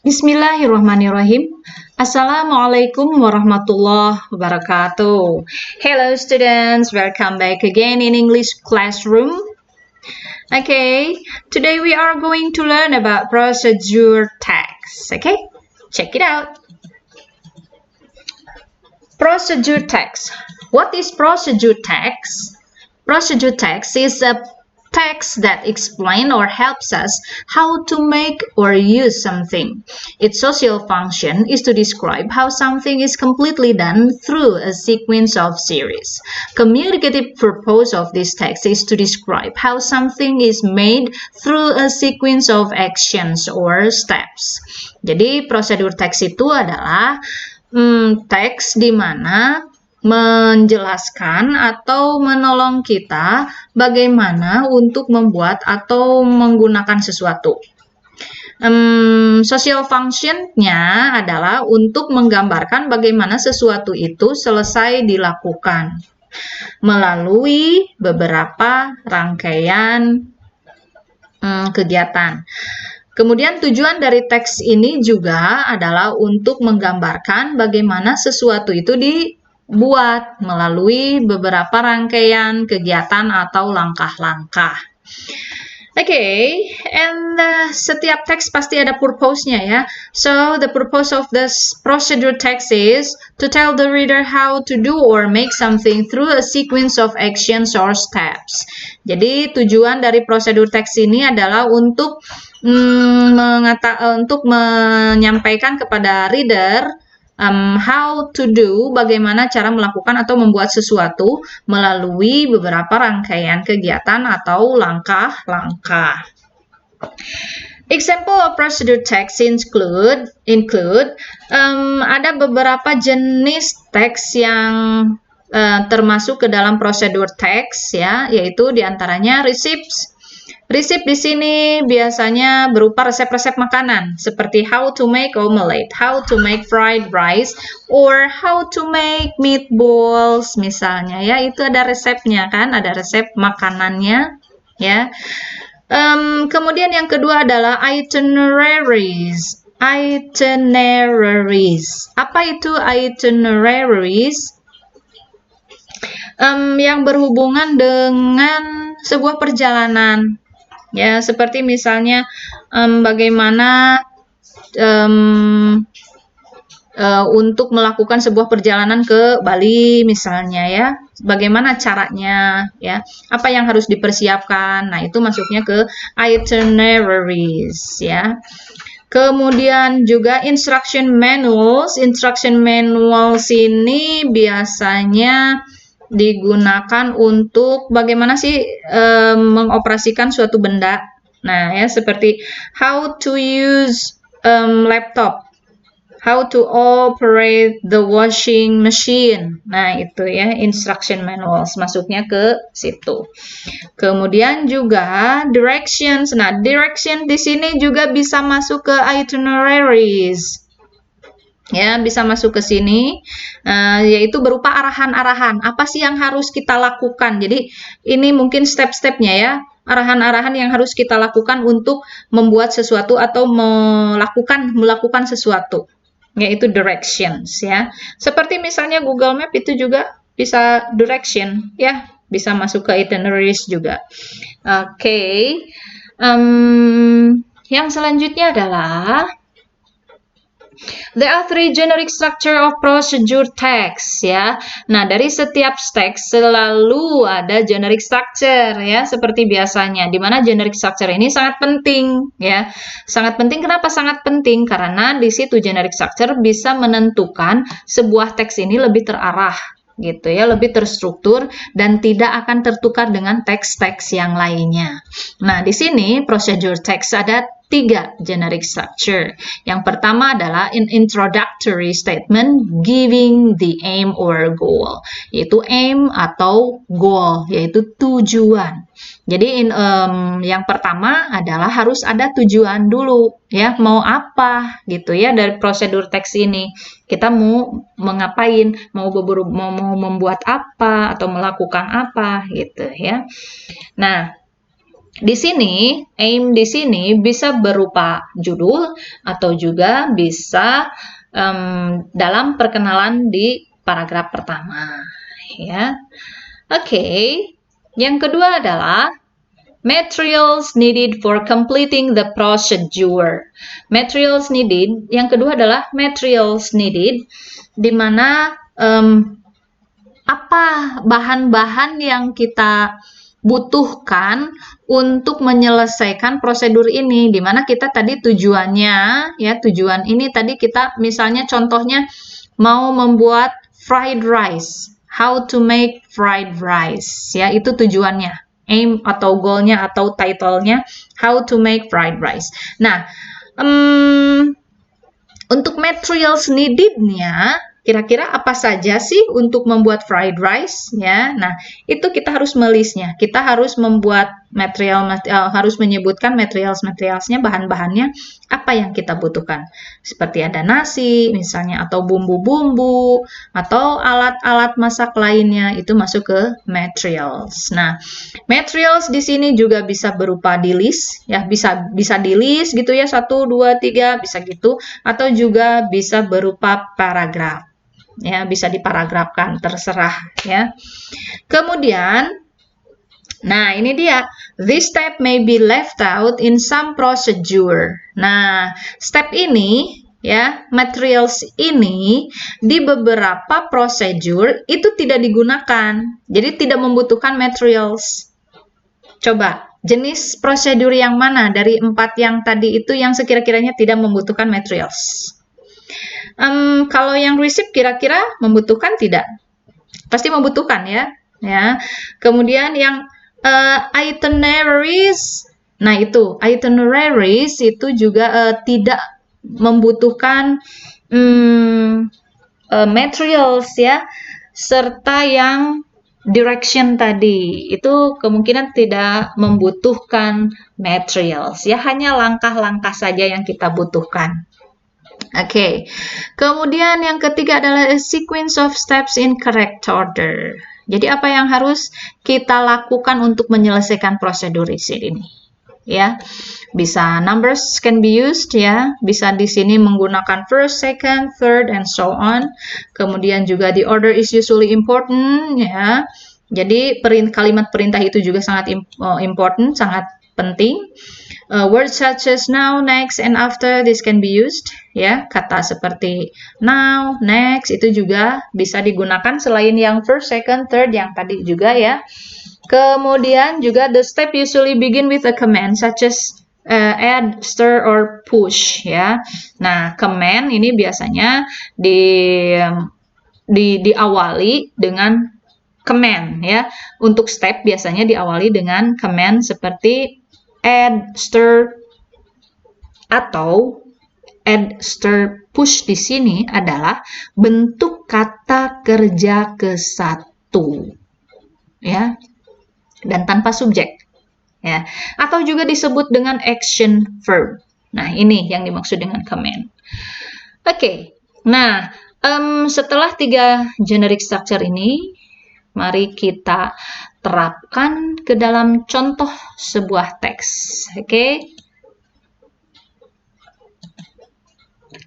Bismillahirrahmanirrahim. Assalamualaikum warahmatullahi wabarakatuh. Hello students, welcome back again in English classroom. Okay, today we are going to learn about procedure text. Okay, check it out. Procedure text. What is procedure text? Procedure text is a text that explains or helps us how to make or use something. Its social function is to describe how something is completely done through a sequence of series. Communicative purpose of this text is to describe how something is made through a sequence of actions or steps. Jadi prosedur teks itu adalah teks di mana menjelaskan atau menolong kita bagaimana untuk membuat atau menggunakan sesuatu. Social function-nya adalah untuk menggambarkan bagaimana sesuatu itu selesai dilakukan melalui beberapa rangkaian kegiatan. Kemudian tujuan dari teks ini juga adalah untuk menggambarkan bagaimana sesuatu itu dibuat melalui beberapa rangkaian kegiatan atau langkah-langkah. Okay, and setiap teks pasti ada purpose-nya ya. So the purpose of this procedure text is to tell the reader how to do or make something through a sequence of actions or steps. Jadi tujuan dari prosedur teks ini adalah untuk menyampaikan kepada reader how to do, bagaimana cara melakukan atau membuat sesuatu melalui beberapa rangkaian kegiatan atau langkah-langkah. Example of procedure text include ada beberapa jenis teks yang termasuk ke dalam prosedur teks ya, yaitu diantaranya receipts. Resep di sini biasanya berupa resep-resep makanan seperti how to make omelette, how to make fried rice, or how to make meatballs misalnya ya, itu ada resepnya kan, ada resep makanannya ya. Kemudian yang kedua adalah itineraries. Apa itu itineraries? Yang berhubungan dengan sebuah perjalanan ya, seperti misalnya bagaimana untuk melakukan sebuah perjalanan ke Bali misalnya ya, bagaimana caranya ya, apa yang harus dipersiapkan. Nah, itu masuknya ke itineraries ya. Kemudian juga instruction manuals. Instruction manuals ini biasanya digunakan untuk bagaimana sih mengoperasikan suatu benda. Nah, ya seperti how to use laptop, how to operate the washing machine. Nah, itu ya instruction manuals masuknya ke situ. Kemudian juga directions. Nah, direction di sini juga bisa masuk ke itineraries. Ya, bisa masuk ke sini, yaitu berupa arahan-arahan. Apa sih yang harus kita lakukan? Jadi, ini mungkin step-stepnya ya, arahan-arahan yang harus kita lakukan untuk membuat sesuatu atau melakukan sesuatu, yaitu directions ya. Seperti misalnya Google Map itu juga bisa direction ya, bisa masuk ke itineraries juga. Oke. Yang selanjutnya adalah there are three generic structure of procedure text ya. Nah, dari setiap teks selalu ada generic structure ya, seperti biasanya. Di mana generic structure ini sangat penting ya. Sangat penting, kenapa sangat penting? Karena di situ generic structure bisa menentukan sebuah teks ini lebih terarah gitu ya, lebih terstruktur dan tidak akan tertukar dengan teks-teks yang lainnya. Nah, di sini procedure text ada 3 generic structure. Yang pertama adalah an introductory statement giving the aim or goal, yaitu aim atau goal, yaitu tujuan. Jadi yang pertama adalah harus ada tujuan dulu ya, mau apa gitu ya dari prosedur teks ini. Kita mau mengapain, mau membuat apa atau melakukan apa gitu ya. Nah, Di sini, aim di sini bisa berupa judul atau juga bisa dalam perkenalan di paragraf pertama, ya. Oke, yang kedua adalah materials needed for completing the procedure. Materials needed, yang kedua adalah materials needed, di mana apa bahan-bahan yang kita butuhkan untuk menyelesaikan prosedur ini, di mana kita tadi tujuannya, ya tujuan ini tadi kita misalnya contohnya mau membuat fried rice, how to make fried rice, ya itu tujuannya, aim atau goalnya atau title-nya how to make fried rice. Nah, untuk materials needed-nya, kira-kira apa saja sih untuk membuat fried rice ya? Nah, itu kita harus melistnya. Kita harus membuat harus menyebutkan materialsnya, bahan-bahannya apa yang kita butuhkan. Seperti ada nasi misalnya atau bumbu-bumbu atau alat-alat masak lainnya itu masuk ke materials. Nah, materials di sini juga bisa berupa di list ya, bisa di list gitu ya, 1 2 3 bisa gitu, atau juga bisa berupa paragraf. Ya, bisa diparagrafkan, terserah ya. Kemudian, nah ini dia, this step may be left out in some procedure. Nah, step ini ya, materials ini di beberapa prosedur itu tidak digunakan. Jadi tidak membutuhkan materials. Coba, jenis prosedur yang mana dari 4 yang tadi itu yang sekira-kiranya tidak membutuhkan materials? Kalau yang receipt kira-kira membutuhkan tidak? Pasti membutuhkan ya. Kemudian yang itineraries, nah itu itineraries itu juga tidak membutuhkan materials ya, serta yang direction tadi itu kemungkinan tidak membutuhkan materials ya, hanya langkah-langkah saja yang kita butuhkan. Oke, kemudian yang ketiga adalah a sequence of steps in correct order. Jadi apa yang harus kita lakukan untuk menyelesaikan prosedur receipt ini? Ya, bisa numbers can be used ya, bisa di sini menggunakan first, second, third, and so on. Kemudian juga the order is usually important ya. Jadi kalimat perintah itu juga sangat important, sangat penting. Words such as now, next, and after this can be used ya. Kata seperti now, next itu juga bisa digunakan selain yang first, second, third yang tadi juga ya. Kemudian juga the step usually begin with a command such as add, stir, or push ya. Nah, command ini biasanya diawali dengan command ya. Untuk step biasanya diawali dengan command seperti add, stir, atau add, stir, push di sini adalah bentuk kata kerja ke-1 ya, dan tanpa subjek ya, atau juga disebut dengan action verb. Nah, ini yang dimaksud dengan command. Oke. Nah, setelah 3 generic structure ini, mari kita terapkan ke dalam contoh sebuah teks. Oke.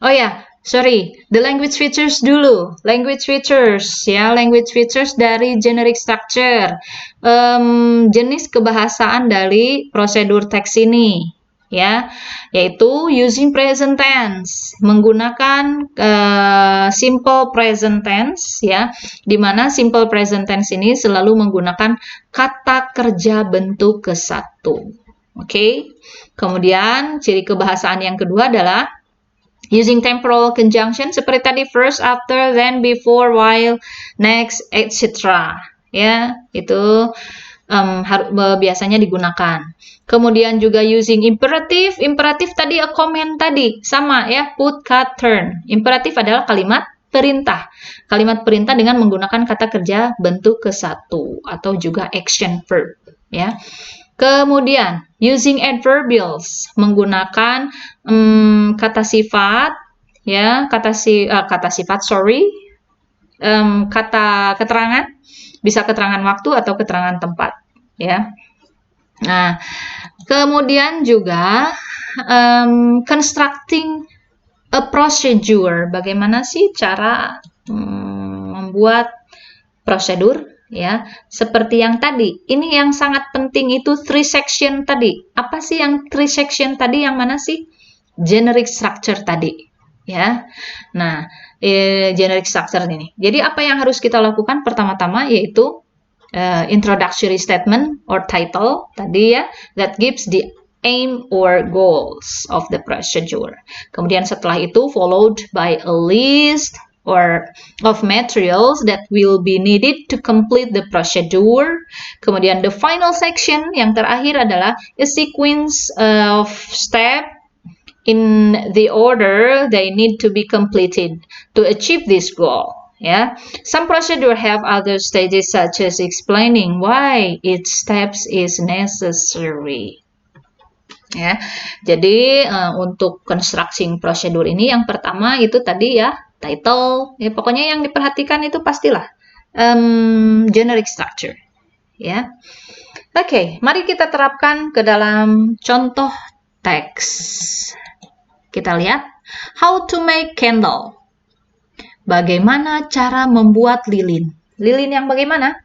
Oh ya, sorry, the language features dulu. Language features ya, language features dari generic structure. Jenis kebahasaan dari prosedur teks ini ya, yaitu using present tense, menggunakan simple present tense ya, di mana simple present tense ini selalu menggunakan kata kerja bentuk ke-1. Oke. Kemudian ciri kebahasaan yang kedua adalah using temporal conjunction seperti tadi, first, after, then, before, while, next, etc. Ya, itu biasanya digunakan. Kemudian juga using imperative. Imperative tadi a command tadi sama ya, put, cut, turn. Imperative adalah kalimat perintah. Kalimat perintah dengan menggunakan kata kerja bentuk ke-1 atau juga action verb ya. Kemudian using adverbials, menggunakan kata sifat ya, kata keterangan, bisa keterangan waktu atau keterangan tempat ya. Nah, kemudian juga constructing a procedure. Bagaimana sih cara membuat prosedur? Ya, seperti yang tadi. Ini yang sangat penting itu 3 section tadi. Apa sih yang 3 section tadi? Yang mana sih? Generic structure tadi. Ya, nah, generic structure ini. Jadi apa yang harus kita lakukan pertama-tama yaitu introductory statement or title tadi ya, that gives the aim or goals of the procedure. Kemudian setelah itu followed by a list or of materials that will be needed to complete the procedure. Kemudian the final section yang terakhir adalah a sequence of step in the order they need to be completed to achieve this goal. Yeah, some procedure have other stages such as explaining why each steps is necessary. Ya, jadi untuk constructing prosedur ini yang pertama itu tadi ya title. Ya, pokoknya yang diperhatikan itu pastilah generic structure. Ya, oke, mari kita terapkan ke dalam contoh teks. Kita lihat how to make candle. Bagaimana cara membuat lilin? Lilin yang bagaimana?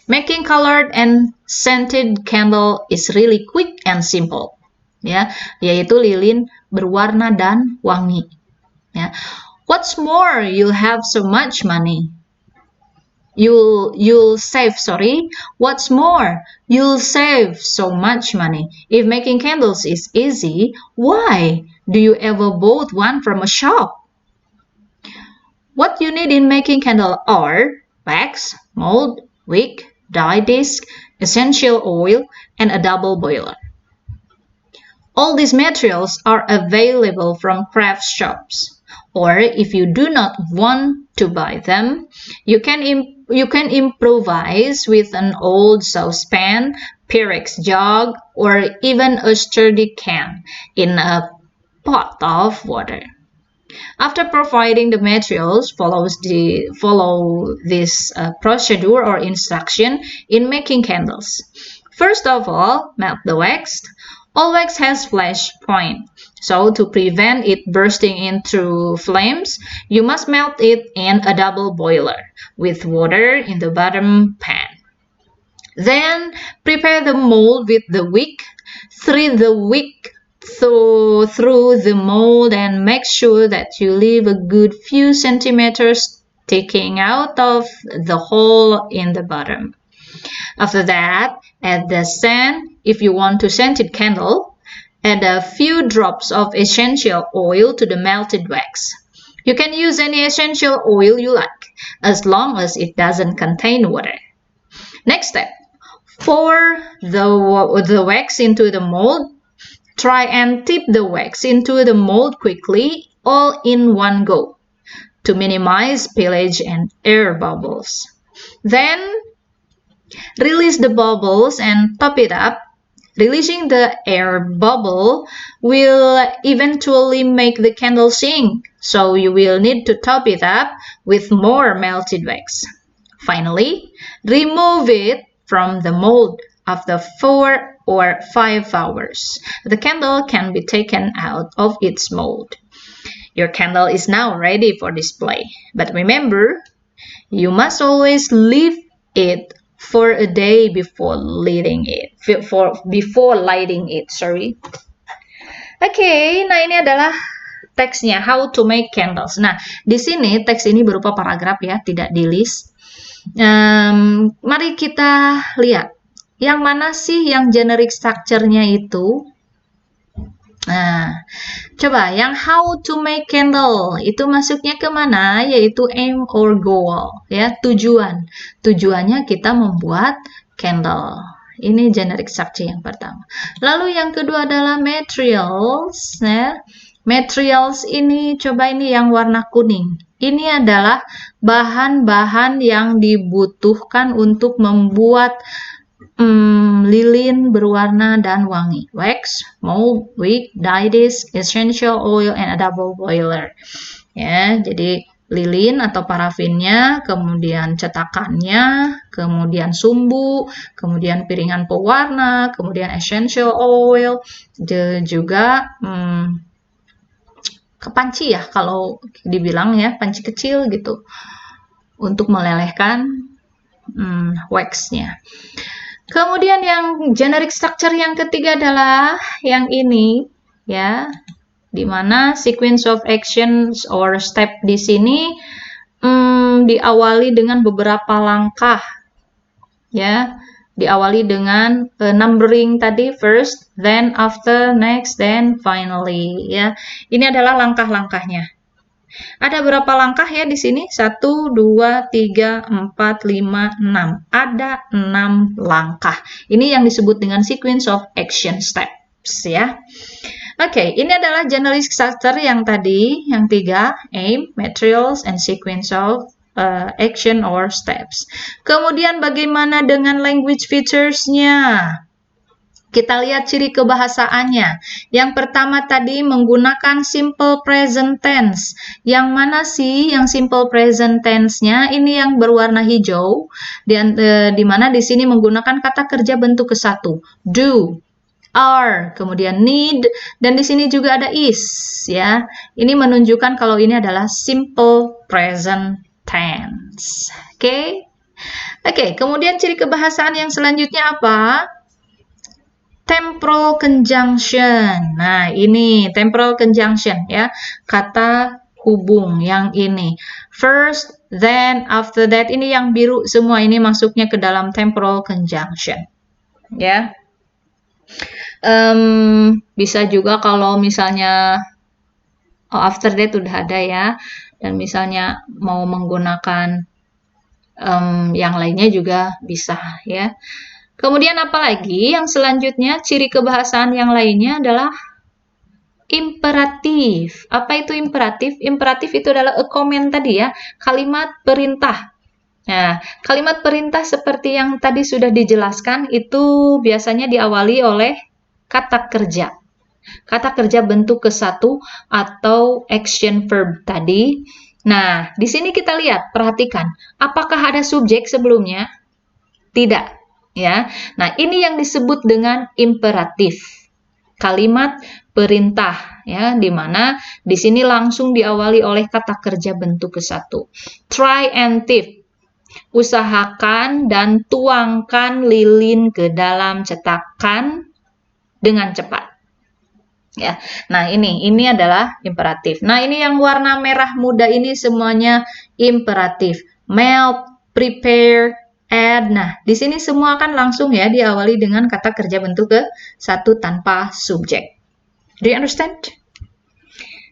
Making colored and scented candle is really quick and simple. Ya, yaitu lilin berwarna dan wangi. Ya. What's more, you'll have so much money. You'll save, sorry. What's more, you'll save so much money. If making candles is easy, why do you ever bought one from a shop? What you need in making candle are wax, mold, wick, dye disc, essential oil, and a double boiler. All these materials are available from craft shops, or if you do not want to buy them, you can improvise with an old saucepan, Pyrex jug, or even a sturdy can in a pot of water. After providing the materials, follow this procedure or instruction in making candles. First of all, melt the wax. All wax has flash point, so to prevent it bursting into flames, you must melt it in a double boiler with water in the bottom pan. Then prepare the mold with the wick. Thread the wick through the mold and make sure that you leave a good few centimeters sticking out of the hole in the bottom. After that, add the scent. If you want to scented candle, add a few drops of essential oil to the melted wax. You can use any essential oil you like, as long as it doesn't contain water. Next step, pour the wax into the mold. Try and tip the wax into the mold quickly, all in one go, to minimize spillage and air bubbles. Then, release the bubbles and top it up. Releasing the air bubble will eventually make the candle sink, so you will need to top it up with more melted wax. Finally, remove it from the mold after 4 or 5 hours. The candle can be taken out of its mold. Your candle is now ready for display. But remember, you must always leave it for a day before lighting it. Oke, nah ini adalah teksnya how to make candles. Nah, di sini teks ini berupa paragraf ya, tidak di list. Mari kita lihat yang mana sih yang generic structure-nya itu. Nah, coba yang how to make candle itu masuknya ke mana? Yaitu aim or goal, ya, tujuan. Tujuannya kita membuat candle. Ini generic structure yang pertama. Lalu yang kedua adalah materials, ya. Materials ini coba ini yang warna kuning. Ini adalah bahan-bahan yang dibutuhkan untuk membuat lilin berwarna dan wangi. Wax, mold, wick, dye disc, essential oil, and a double boiler. Ya, jadi lilin atau parafinnya, kemudian cetakannya, kemudian sumbu, kemudian piringan pewarna, kemudian essential oil, juga panci ya kalau dibilang ya, panci kecil gitu untuk melelehkan waxnya. Kemudian yang generic structure yang ketiga adalah yang ini ya, di mana sequence of actions or step di sini diawali dengan beberapa langkah ya, diawali dengan numbering tadi, first, then, after, next, then, finally ya. Ini adalah langkah-langkahnya. Ada berapa langkah ya di sini? 1, 2, 3, 4, 5, 6. Ada 6 langkah. Ini yang disebut dengan sequence of action steps ya. Oke, ini adalah generic structure yang tadi, yang 3, aim, materials, and sequence of action or steps. Kemudian bagaimana dengan language features-nya? Kita lihat ciri kebahasaannya. Yang pertama tadi menggunakan simple present tense. Yang mana sih yang simple present tense-nya? Ini yang berwarna hijau. Di mana di sini menggunakan kata kerja bentuk ke-1. Do, are, kemudian need, dan di sini juga ada is ya. Ini menunjukkan kalau ini adalah simple present tense. Oke, kemudian ciri kebahasaan yang selanjutnya apa? Temporal conjunction. Nah, ini temporal conjunction ya. Kata hubung yang ini. First, then, after that. Ini yang biru semua ini masuknya ke dalam temporal conjunction. Ya. Bisa juga kalau misalnya after that udah ada ya. Dan misalnya mau menggunakan yang lainnya juga bisa ya. Kemudian apalagi yang selanjutnya ciri kebahasaan yang lainnya adalah imperatif. Apa itu imperatif? Imperatif itu adalah a command tadi ya, kalimat perintah. Nah, kalimat perintah seperti yang tadi sudah dijelaskan itu biasanya diawali oleh kata kerja. Kata kerja bentuk ke-1 atau action verb tadi. Nah, di sini kita lihat, perhatikan, apakah ada subjek sebelumnya? Tidak. Ya, nah ini yang disebut dengan imperatif, kalimat perintah, ya, di mana di sini langsung diawali oleh kata kerja bentuk ke-1. Try and tip, usahakan dan tuangkan lilin ke dalam cetakan dengan cepat. Ya, nah ini adalah imperatif. Nah ini yang warna merah muda ini semuanya imperatif. Melt, prepare, add. Nah, di sini semua kan langsung ya diawali dengan kata kerja bentuk ke-1 tanpa subjek. Do you understand?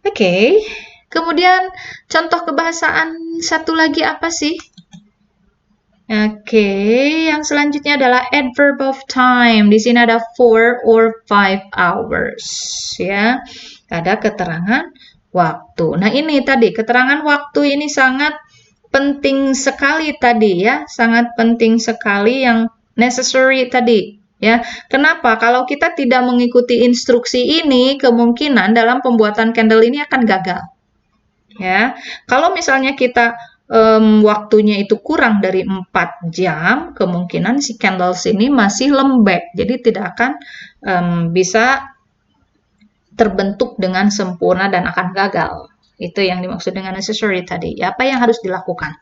Oke. Kemudian contoh kebahasaan satu lagi apa sih? Oke, yang selanjutnya adalah adverb of time. Di sini ada 4 or 5 hours ya. Ada keterangan waktu. Nah, ini tadi keterangan waktu ini sangat penting sekali tadi ya, sangat penting sekali yang necessary tadi ya. Kenapa? Kalau kita tidak mengikuti instruksi ini, kemungkinan dalam pembuatan candle ini akan gagal. Ya. Kalau misalnya kita waktunya itu kurang dari 4 jam, kemungkinan si candles ini masih lembek. Jadi tidak akan bisa terbentuk dengan sempurna dan akan gagal. Itu yang dimaksud dengan necessary tadi. Apa yang harus dilakukan?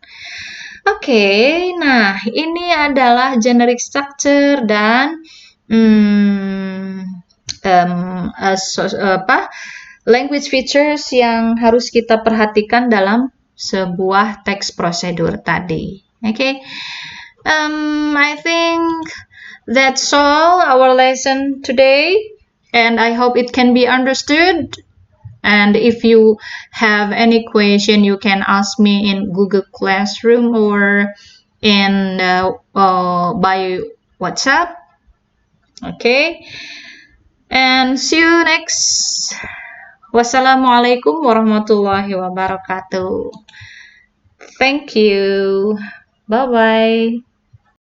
Oke, nah ini adalah generic structure dan language features yang harus kita perhatikan dalam sebuah teks prosedur tadi. Oke, I think that's all our lesson today, and I hope it can be understood. And if you have any question, you can ask me in Google Classroom or in by WhatsApp. Okay, and see you next. Wassalamualaikum warahmatullahi wabarakatuh. Thank you. Bye bye.